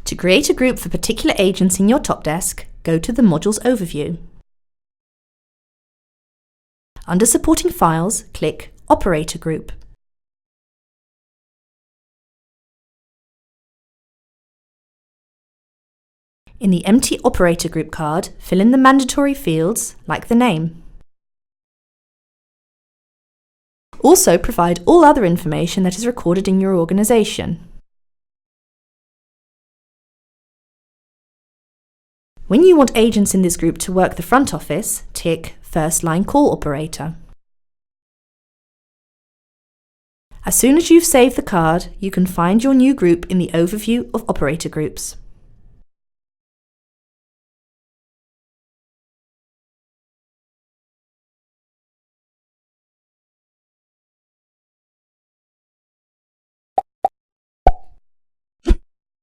To create a group for particular agents in your TOPdesk, go to the Modules overview. Under Supporting Files, click Operator Group. In the empty Operator Group card, fill in the mandatory fields, like the name. Also provide all other information that is recorded in your organisation. When you want agents in this group to work the front office, tick First Line Call Operator. As soon as you've saved the card, you can find your new group in the overview of operator groups.